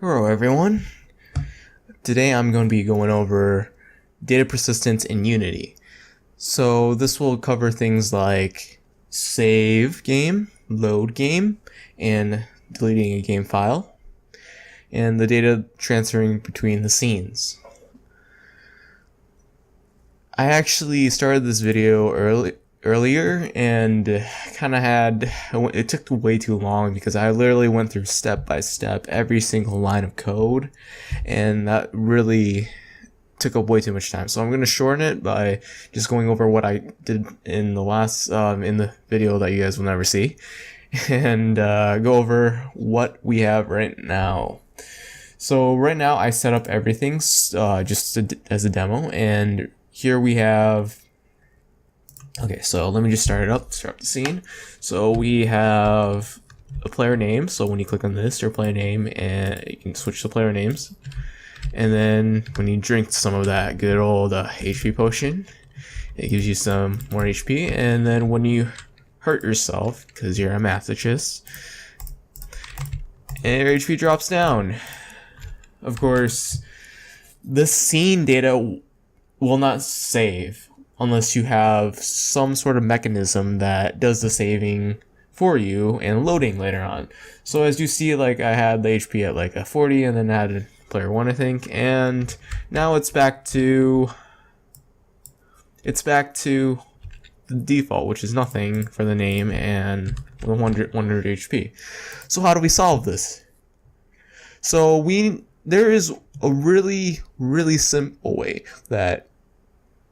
Hello everyone. Today I'm going to be going over data persistence in Unity. So this will cover things like save game, load game, and deleting a game file, and the data transferring between the scenes. I actually started this video earlier and it took way too long because I literally went through step by step every single line of code, and that really took up way too much time. So I'm going to shorten it by just going over what I did in the last in the video that you guys will never see, and go over what we have right now. So right now I set up everything as a demo, and here we have. Okay, so let me just start up the scene. So we have a player name. So when you click on this, your player name, and you can switch to player names. And then when you drink some of that good old HP potion, it gives you some more HP. And then when you hurt yourself, because you're a masochist, and your HP drops down. Of course, this scene data will not save unless you have some sort of mechanism that does the saving for you and loading later on. So as you see, like I had the HP at like a 40 and then added player 1, I think, and now it's back to the default, which is nothing for the name and 100 HP. So how do we solve this? So there is a really simple way that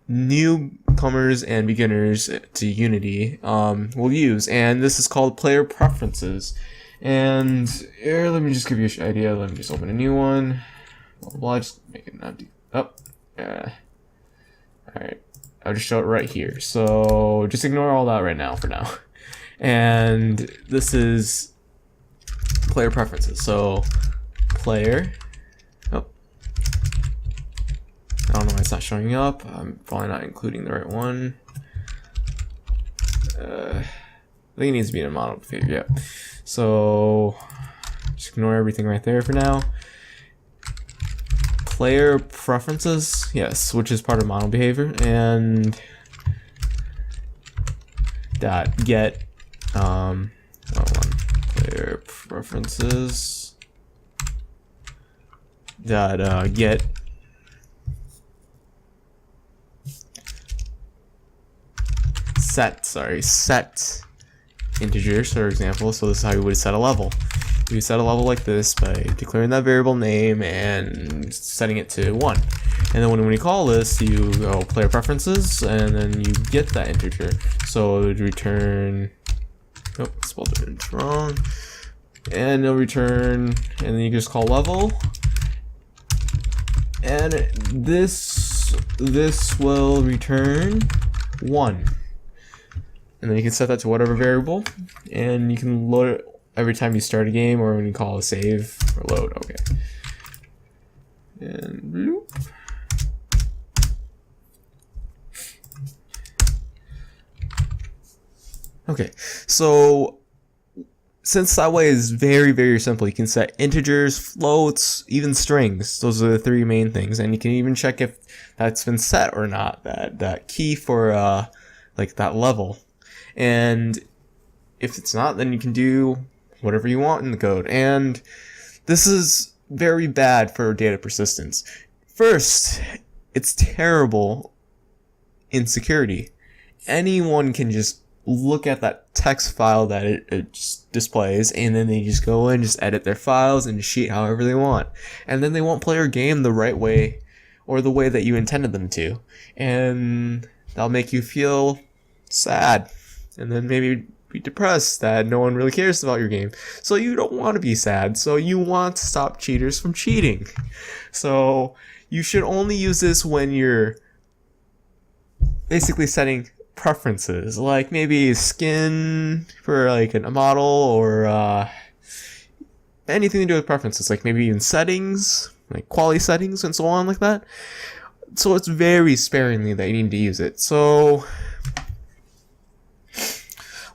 newcomers and beginners to Unity will use, and this is called player preferences. And here, let me just give you an idea. Let me just open a new one. Well, I'll just make it empty. Oh, yeah. Alright, I'll just show it right here. So just ignore all that right now for now. And this is player preferences. So player. I don't know why it's not showing up. I'm probably not including the right one. I think it needs to be in a model behavior, yeah. So just ignore everything right there for now. Player preferences, yes, which is part of model behavior, and dot get player preferences dot get set integers, for example. So this is how you would set a level. You set a level like this by declaring that variable name and setting it to 1. And then when you call this, you go player preferences, and then you get that integer. So it would return, oh, spelled it wrong. And it'll return, and then you just call level. And this will return 1. And then you can set that to whatever variable, and you can load it every time you start a game or when you call a save or load. Okay. And bloop. Okay, so since that way is very simple, you can set integers, floats, even strings. Those are the 3 main things, and you can even check if that's been set or not. That key for like that level. And if it's not, then you can do whatever you want in the code. And this is very bad for data persistence. First, it's terrible in security. Anyone can just look at that text file that it just displays, and then they just go and just edit their files and cheat however they want. And then they won't play your game the right way or the way that you intended them to. And that'll make you feel sad. And then maybe be depressed that no one really cares about your game. So you don't want to be sad. So you want to stop cheaters from cheating. So you should only use this when you're basically setting preferences, like maybe skin for like a model, or anything to do with preferences, like maybe even settings, like quality settings and so on like that. So it's very sparingly that you need to use it. So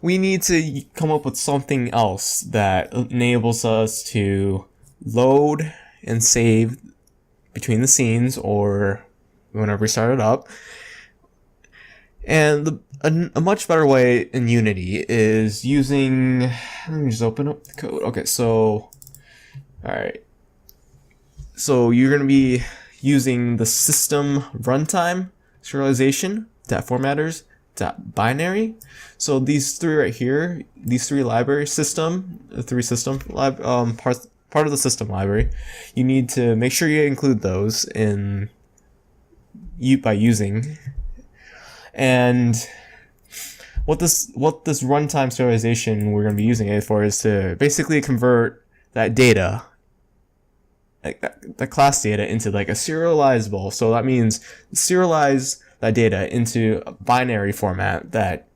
we need to come up with something else that enables us to load and save between the scenes or whenever we start it up. And a much better way in Unity is using, let me just open up the code. Okay, so, alright. So you're going to be using the system runtime serialization .formatters .binary. So these three right here, these three libraries, part of the system library, you need to make sure you include those by using. And what this runtime serialization we're going to be using it for is to basically convert that data, like the class data, into like a serializable. So that means serialize that data into a binary format that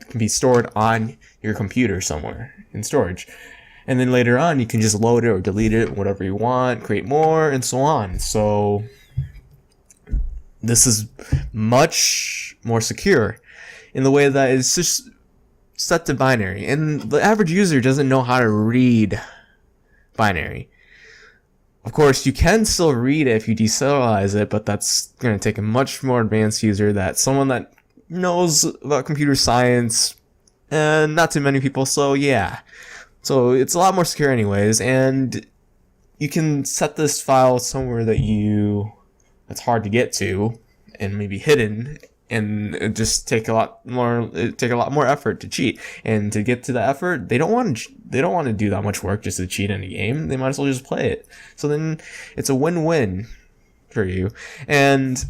can be stored on your computer somewhere in storage. And then later on, you can just load it or delete it, whatever you want, create more, and so on. So this is much more secure in the way that it's just set to binary. And the average user doesn't know how to read binary. Of course, you can still read it if you deserialize it, but that's going to take a much more advanced user, that someone that knows about computer science, and not too many people, so yeah. So it's a lot more secure anyways, and you can set this file somewhere that's hard to get to, and maybe hidden, and it just take a lot more effort to cheat. And to get to the effort, they don't want to do that much work just to cheat in a game. They might as well just play it. So then it's a win-win for you. And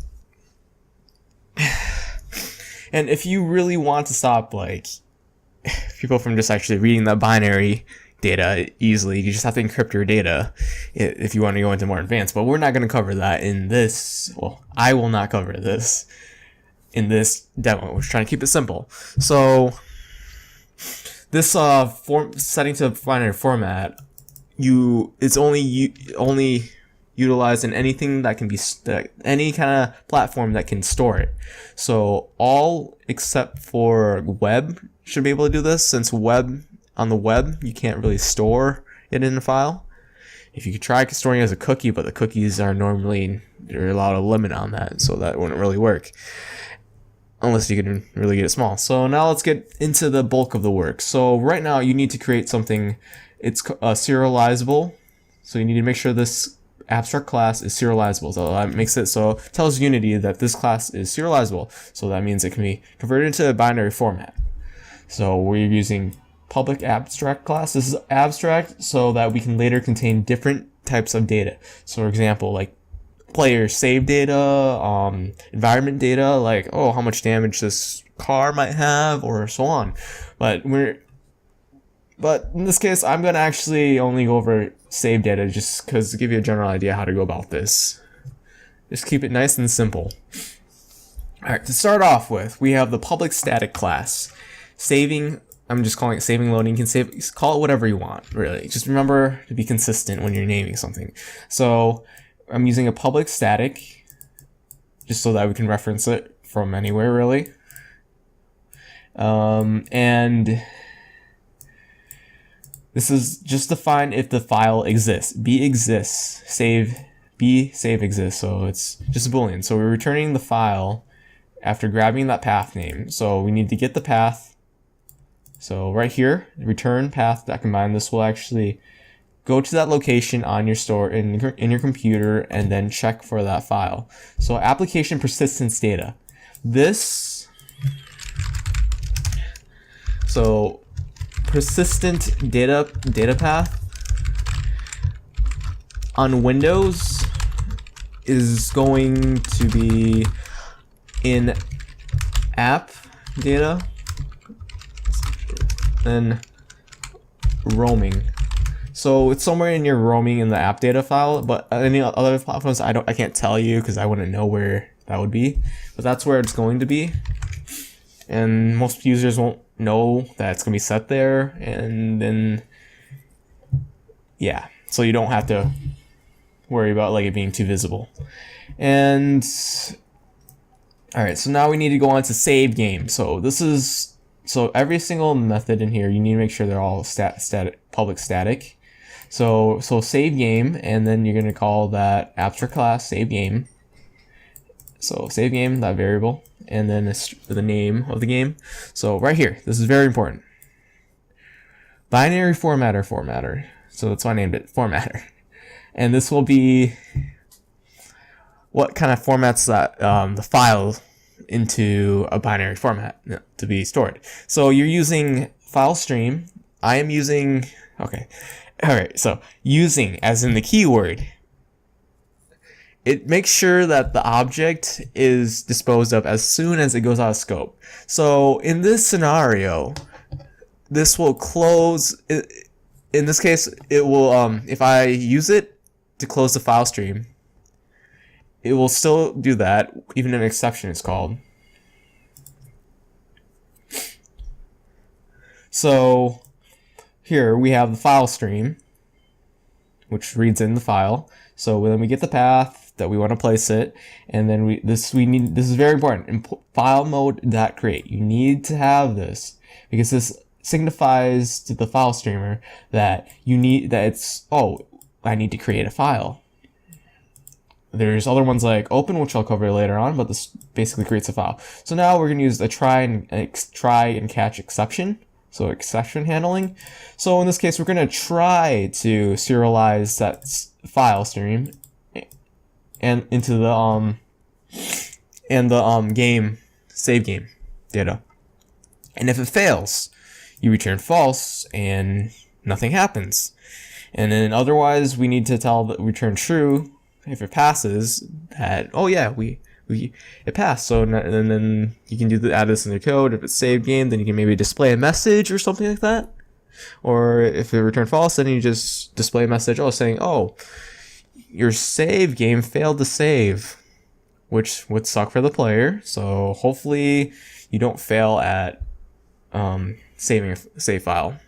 if you really want to stop like people from just actually reading that binary data easily, you just have to encrypt your data if you want to go into more advanced. But we're not going to cover that in this. Well, I will not cover this in this demo. We're trying to keep it simple. So this setting to binary format, it's only utilized in anything that can be any kind of platform that can store it. So all except for web should be able to do this, since on the web you can't really store it in a file. If you could try storing it as a cookie, but the cookies are normally, there's a lot of limit on that, so that wouldn't really work unless you can really get it small. So now let's get into the bulk of the work. So right now you need to create something. It's serializable. So you need to make sure this abstract class is serializable. So that makes it so it tells Unity that this class is serializable. So that means it can be converted into a binary format. So we're using public abstract class. This is abstract so that we can later contain different types of data. So for example, like player save data, environment data, like, oh, how much damage this car might have, or so on. But in this case, I'm gonna actually only go over save data just because to give you a general idea how to go about this. Just keep it nice and simple. Alright, to start off with, we have the public static class. Saving, I'm just calling it saving loading. You can call it whatever you want, really. Just remember to be consistent when you're naming something. So I'm using a public static just so that we can reference it from anywhere, really. And this is just to find if the file exists. B exists, save exists. So it's just a boolean. So we're returning the file after grabbing that path name. So we need to get the path. So right here, return path.combine. This will actually go to that location on your store in your computer and then check for that file. So application persistence data. So persistent data path on Windows is going to be in app data and roaming. So it's somewhere in your roaming in the app data file, but any other platforms I can't tell you because I wouldn't know where that would be. But that's where it's going to be. And most users won't know that it's gonna be set there, and then yeah. So you don't have to worry about like it being too visible. And alright, so now we need to go on to save game. So every single method in here, you need to make sure they're all public static. So save game, and then you're gonna call that abstract class save game. So save game, that variable, and then the name of the game. So right here, this is very important. Binary formatter. So that's why I named it formatter. And this will be what kind of formats that the file into a binary format to be stored. So you're using file stream. I am using, okay. All right, so using as in the keyword. It makes sure that the object is disposed of as soon as it goes out of scope. So in this scenario, this will close. In this case, it will, if I use it to close the file stream, it will still do that, even an exception is called. So here we have the file stream, which reads in the file. So then we get the path that we want to place it, and then this is very important. In file mode.create, you need to have this because this signifies to the file streamer that I need to create a file. There's other ones like open, which I'll cover later on, but this basically creates a file. So now we're going to use a try and catch exception. So exception handling. So in this case, we're going to try to serialize that file stream and into the game save game data. And if it fails, you return false and nothing happens. And then otherwise, we need to tell that return true. If it passes, that it passed. So and then you can add this in the code. If it's saved game, then you can maybe display a message or something like that. Or if it returned false, then you just display a message saying, your save game failed to save, which would suck for the player. So hopefully you don't fail at saving a save file.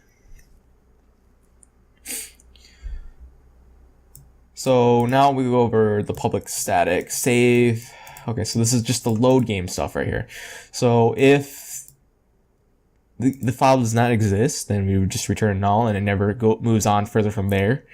So now we go over the public static save. Okay, so this is just the load game stuff right here. So if the file does not exist, then we would just return null and it never moves on further from there.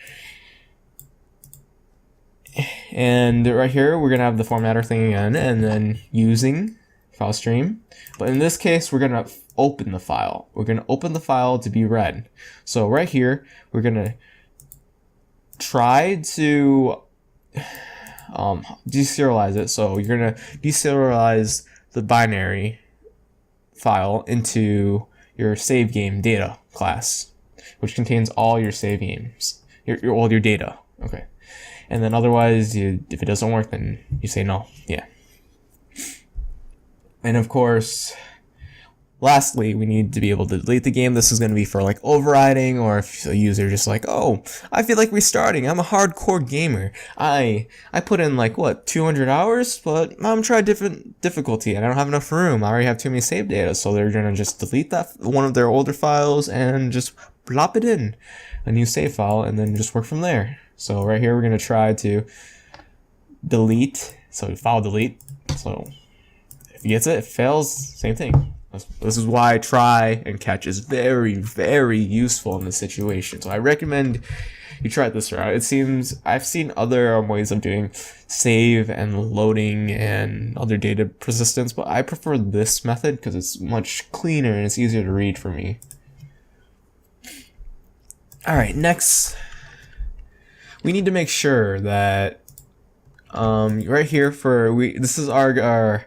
And right here, we're gonna have the formatter thing again, and then using file stream. But in this case, we're gonna open the file. We're gonna open the file to be read. So right here, we're gonna try to deserialize it. So you're gonna deserialize the binary file into your save game data class, which contains all your save games, all your data. Okay, and then otherwise, if it doesn't work, then you say no. Yeah, and of course, lastly, we need to be able to delete the game. This is going to be for like overriding, or if a user just like, I feel like restarting. I'm a hardcore gamer. I put in like 200 hours, but I'm trying different difficulty and I don't have enough room. I already have too many save data, so they're going to just delete that one of their older files and just plop it in a new save file and then just work from there. So right here, we're going to try to delete. So file delete. So if he gets it, if it fails, same thing. This is why try and catch is very, very useful in this situation. So I recommend you try this route. It seems I've seen other ways of doing save and loading and other data persistence, but I prefer this method because it's much cleaner and it's easier to read for me. All right, next, we need to make sure that right here this is our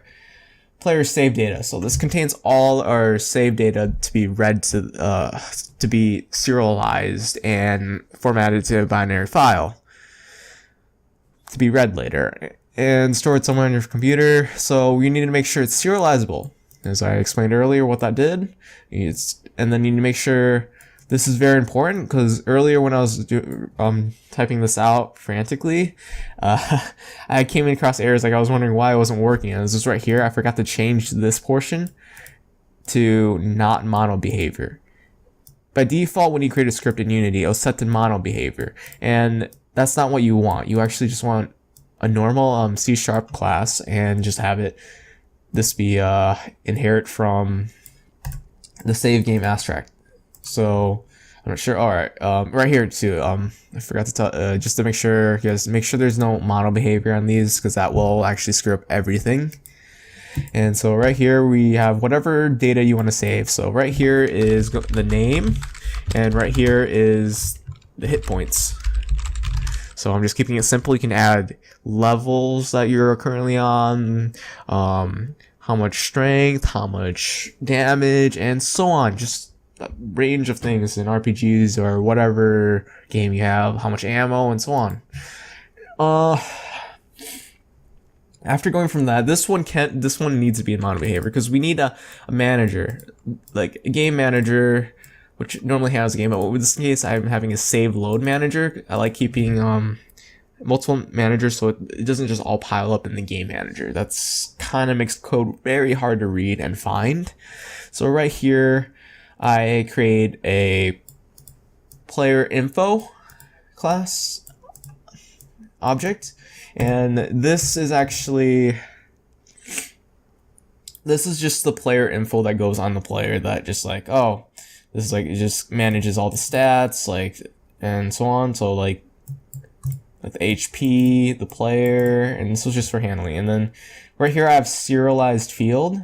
player save data. So this contains all our save data to be read to be serialized and formatted to a binary file to be read later and stored somewhere on your computer. So we need to make sure it's serializable, as I explained earlier what that did. And then you need to make sure this is very important because earlier when I was typing this out frantically, I came across errors. Like I was wondering why it wasn't working. And this is right here. I forgot to change this portion to not mono behavior. By default, when you create a script in Unity, it'll set to mono behavior, and that's not what you want. You actually just want a normal C# class and just have this be inherit from the save game abstract. So I'm not sure. All right, right here too. I forgot to tell, just to make sure, you guys make sure there's no model behavior on these, because that will actually screw up everything. And so right here we have whatever data you want to save. So right here is the name, and right here is the hit points. So I'm just keeping it simple. You can add levels that you're currently on, how much strength, how much damage, and so on. Just a range of things in RPGs or whatever game you have, how much ammo, and so on. After going from that, this one needs to be in model behavior, because we need a manager, like a game manager, which normally has a game, but in this case I'm having a save load manager. I like keeping multiple managers so it doesn't just all pile up in the game manager. That's kind of makes code very hard to read and find. So right here I create a player info class object, and this is just the player info that goes on the player, that just like, oh, this is like, it just manages all the stats, like, and so on. So like the HP, the player, and this was just for handling. And then right here I have serialized field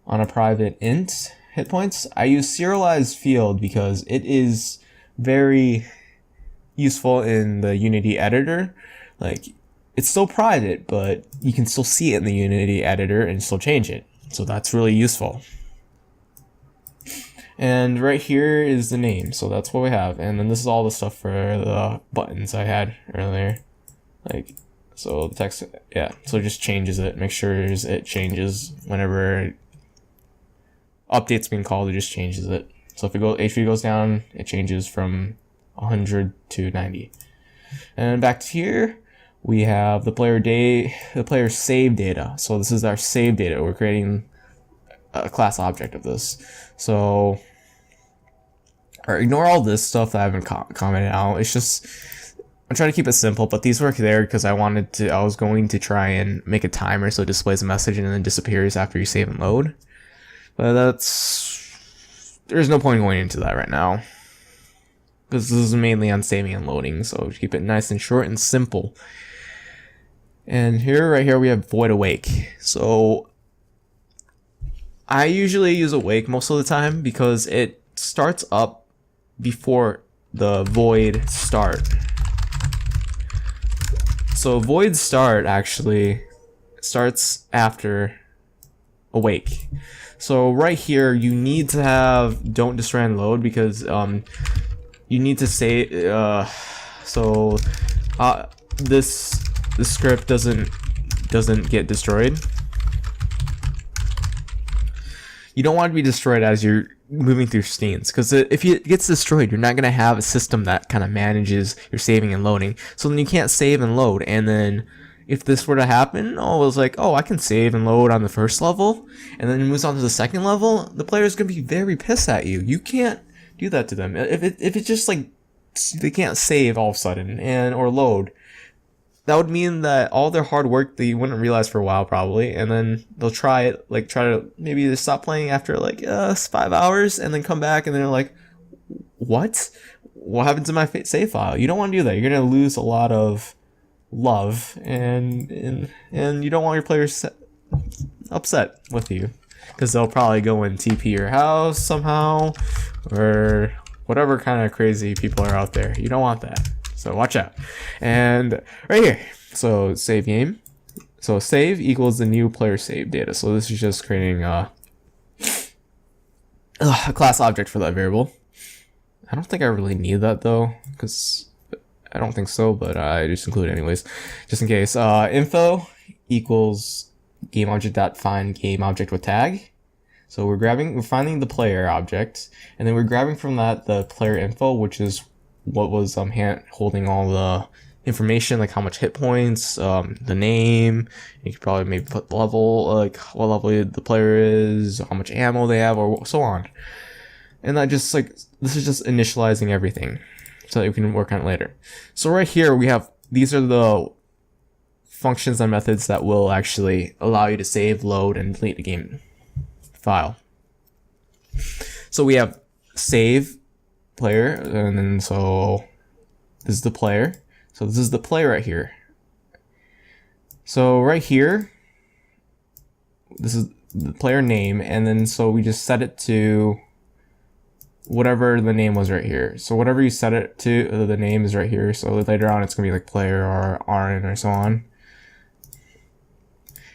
on a private int hit points. I use serialized field because it is very useful in the Unity editor. Like, it's still private, but you can still see it in the Unity editor and still change it. So that's really useful. And right here is the name, so that's what we have. And then this is all the stuff for the buttons I had earlier. Like, so the text, yeah, so it just changes it, make sure it changes whenever update's being called, it just changes it. So if HP goes down, it changes from 100 to 90. And back to here, we have the player save data. So this is our save data. We're creating a class object of this. So, ignore all this stuff that I haven't commented out. It's just, I'm trying to keep it simple, but these work there because I was going to try and make a timer so it displays a message and then disappears after you save and load. But there's no point going into that right now, because this is mainly on saving and loading, so keep it nice and short and simple. And right here we have void awake. So I usually use awake most of the time because it starts up before the void start. So void start actually starts after awake. So right here you need to have don't destroy and load, because you need to say this script doesn't get destroyed. You don't want to be destroyed as you're moving through scenes, because if it gets destroyed, you're not going to have a system that kind of manages your saving and loading. So then you can't save and load. And then if this were to happen, it was like, oh, I can save and load on the first level, and then it moves on to the second level, the player's going to be very pissed at you. You can't do that to them. If it's just like they can't save all of a sudden or load, that would mean that all their hard work they wouldn't realize for a while probably, and then they'll try to maybe stop playing after like 5 hours, and then come back and they're like, what happened to my save file? You don't want to do that. You're gonna lose a lot of love, and you don't want your players upset with you, because they'll probably go and TP your house somehow, or whatever kind of crazy people are out there. You don't want that. So watch out. And right here, so save game. So save equals the new player save data. So this is just creating a class object for that variable. I don't think I really need that though, because I don't think so, but I just include it anyways, just in case. Info equals game object dot find game object with tag. So we're finding the player object, and then we're grabbing from that the player info, which is what was holding all the information, like how much hit points, the name. You could probably maybe put the level, like what level the player is, how much ammo they have, or so on. And that just this is just initializing everything so that we can work on it later. So right here we have, these are the functions and methods that will actually allow you to save, load, and delete a game file. So we have save player, and then so this is the player. So this is the player right here. So right here, this is the player name, and then so we just set it to whatever the name was right here. So whatever you set it to, the name is right here. So later on, it's gonna be like player or RN or so on.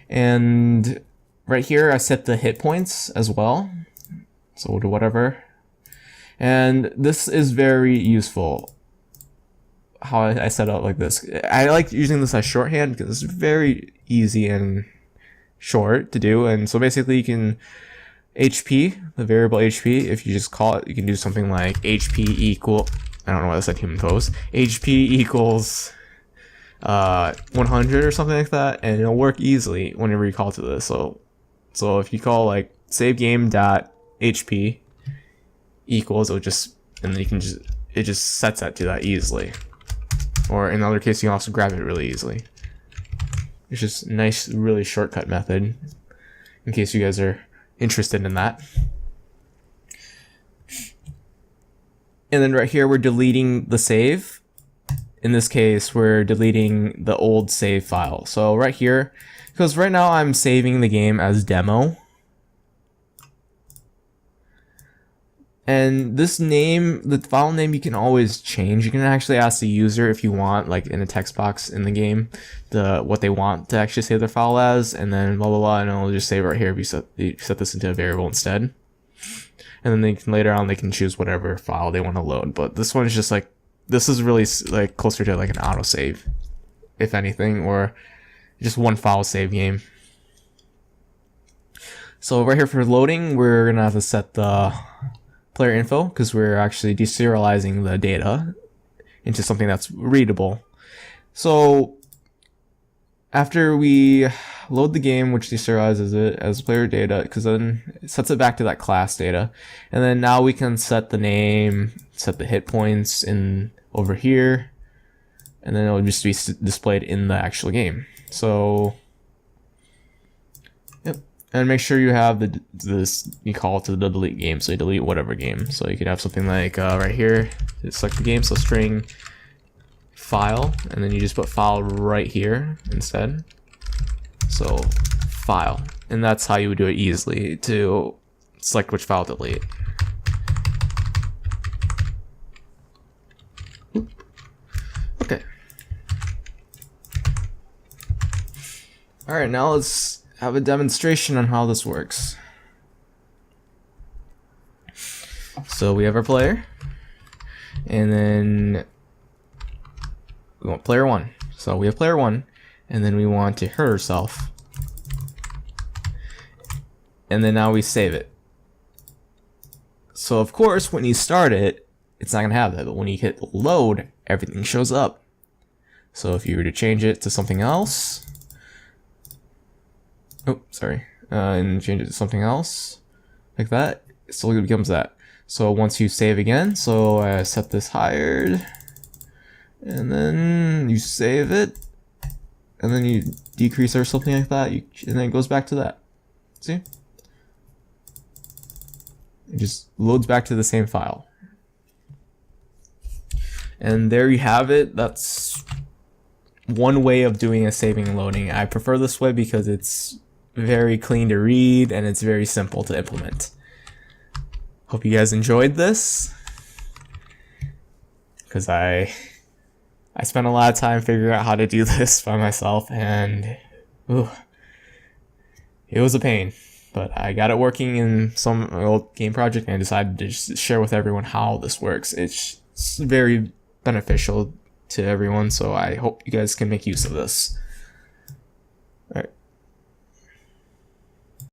And right here, I set the hit points as well. So we'll do whatever. And this is very useful, how I set it up like this. I like using this as shorthand because it's very easy and short to do. And so basically you can HP, the variable HP, if you just call it, you can do something like HP equal, I don't know why I said human pose, HP equals 100 or something like that, and it'll work easily whenever you call to this. So if you call like save game dot HP equals, it'll just, and then you can just, it just sets that to that easily. Or in other case, you can also grab it really easily. It's just a nice, really shortcut method in case you guys are interested in that. And then right here, we're deleting the save. In this case, we're deleting the old save file. So right here, because right now I'm saving the game as demo. And this name, the file name, you can always change. You can actually ask the user if you want, like in a text box in the game, what they want to actually save their file as, and then blah blah blah, and it'll just save right here if you set this into a variable instead. And then they can later on they can choose whatever file they want to load. But this one is just like, this is really like closer to like an autosave, if anything, or just one file save game. So right here for loading, we're gonna have to set the player info because we're actually deserializing the data into something that's readable. So after we load the game, which deserializes it as player data, because then it sets it back to that class data, and then now we can set the name, set the hit points in over here, and then it'll just be displayed in the actual game. So yep. And make sure you have this, you call it to the delete game, so you delete whatever game. So you could have something like right here, select the game, so string file, and then you just put file right here instead. So file, and that's how you would do it easily to select which file to delete. Okay. All right, now let's have a demonstration on how this works. So we have our player, and then we want player 1. So we have player 1, and then we want to hurt herself. And then now we save it. So of course, when you start it, it's not gonna have that, but when you hit load, everything shows up. So if you were to change it to something else, and change it to something else, like that, it still becomes that. So once you save again, so I set this higher, and then you save it, and then you decrease or something like that, and then it goes back to that. See? It just loads back to the same file. And there you have it. That's one way of doing a saving and loading. I prefer this way because it's very clean to read and it's very simple to implement. Hope you guys enjoyed this, because I spent a lot of time figuring out how to do this by myself, and it was a pain, but I got it working in some old game project, and I decided to just share with everyone how this works. It's very beneficial to everyone, so I hope you guys can make use of this.